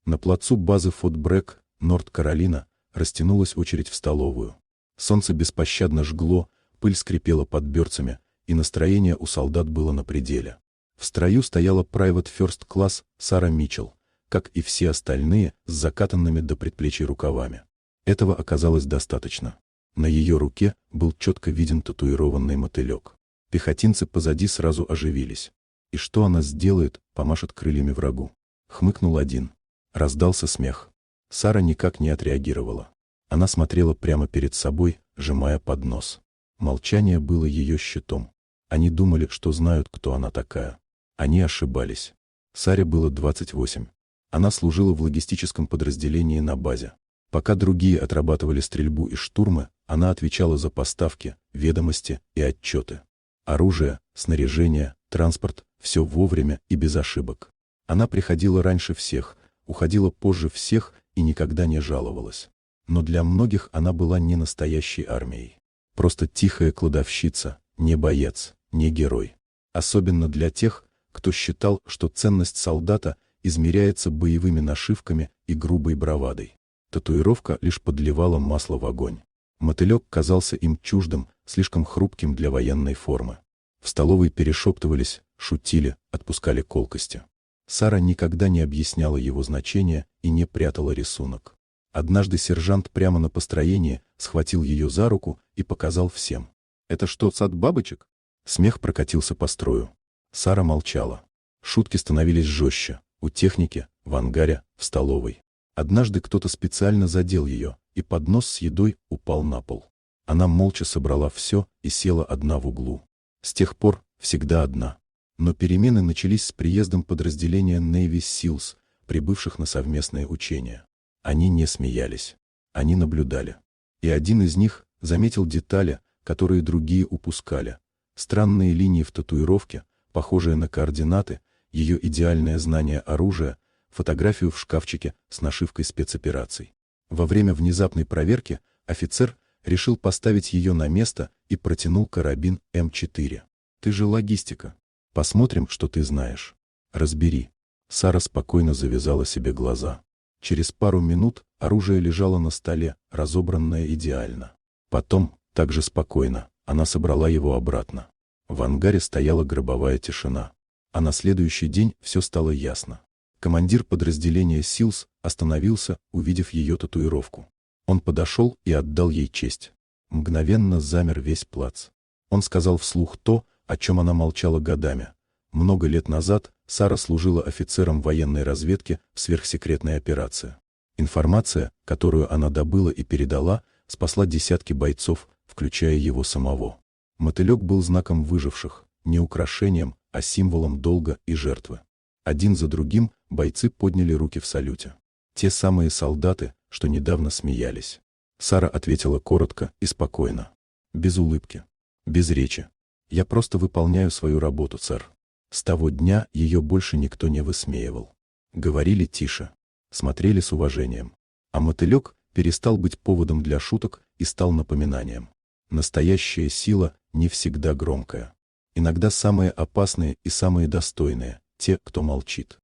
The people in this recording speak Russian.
На плацу базы Форт Брэк, Норт-Каролина, растянулась очередь в столовую. Солнце беспощадно жгло, пыль скрипела под берцами, и настроение у солдат было на пределе. В строю стояла Private First Class Сара Митчелл, как и все остальные, с закатанными до предплечий рукавами. Этого оказалось достаточно. На ее руке был четко виден татуированный мотылек. Пехотинцы позади сразу оживились. И что она сделает, помашет крыльями врагу? Хмыкнул один. Раздался смех. Сара никак не отреагировала. Она смотрела прямо перед собой, сжимая поднос. Молчание было ее щитом. Они думали, что знают, кто она такая. Они ошибались. Саре было 28. Она служила в логистическом подразделении на базе. Пока другие отрабатывали стрельбу и штурмы, она отвечала за поставки, ведомости и отчеты. Оружие, снаряжение, транспорт – все вовремя и без ошибок. Она приходила раньше всех, уходила позже всех и никогда не жаловалась. Но для многих она была не настоящей армией. Просто тихая кладовщица, не боец, не герой. Особенно для тех, кто считал, что ценность солдата измеряется боевыми нашивками и грубой бравадой. Татуировка лишь подливала масло в огонь. Мотылек казался им чуждым, слишком хрупким для военной формы. В столовой перешептывались, шутили, отпускали колкости. Сара никогда не объясняла его значение и не прятала рисунок. Однажды сержант прямо на построении схватил ее за руку и показал всем. «Это что, сад бабочек?» Смех прокатился по строю. Сара молчала. Шутки становились жестче. У техники, в ангаре, в столовой. Однажды кто-то специально задел ее, и поднос с едой упал на пол. Она молча собрала все и села одна в углу. С тех пор всегда одна. Но перемены начались с приездом подразделения Navy SEALs, прибывших на совместные учения. Они не смеялись. Они наблюдали. И один из них заметил детали, которые другие упускали. Странные линии в татуировке, похожие на координаты, ее идеальное знание оружия, фотографию в шкафчике с нашивкой спецопераций. Во время внезапной проверки офицер решил поставить ее на место и протянул карабин М4. «Ты же логистика. Посмотрим, что ты знаешь. Разбери». Сара спокойно завязала себе глаза. Через пару минут оружие лежало на столе, разобранное идеально. Потом, также спокойно, она собрала его обратно. В ангаре стояла гробовая тишина. А на следующий день все стало ясно. Командир подразделения SEALs остановился, увидев ее татуировку. Он подошел и отдал ей честь. Мгновенно замер весь плац. Он сказал вслух то, о чем она молчала годами. Много лет назад Сара служила офицером военной разведки в сверхсекретной операции. Информация, которую она добыла и передала, спасла десятки бойцов, включая его самого. Мотылек был знаком выживших, не украшением, а символом долга и жертвы. Один за другим бойцы подняли руки в салюте. Те самые солдаты, что недавно смеялись. Сара ответила коротко и спокойно. Без улыбки, без речи. «Я просто выполняю свою работу, сэр». С того дня ее больше никто не высмеивал. Говорили тише, смотрели с уважением. А мотылек перестал быть поводом для шуток и стал напоминанием. Настоящая сила не всегда громкая. Иногда самые опасные и самые достойные – те, кто молчит.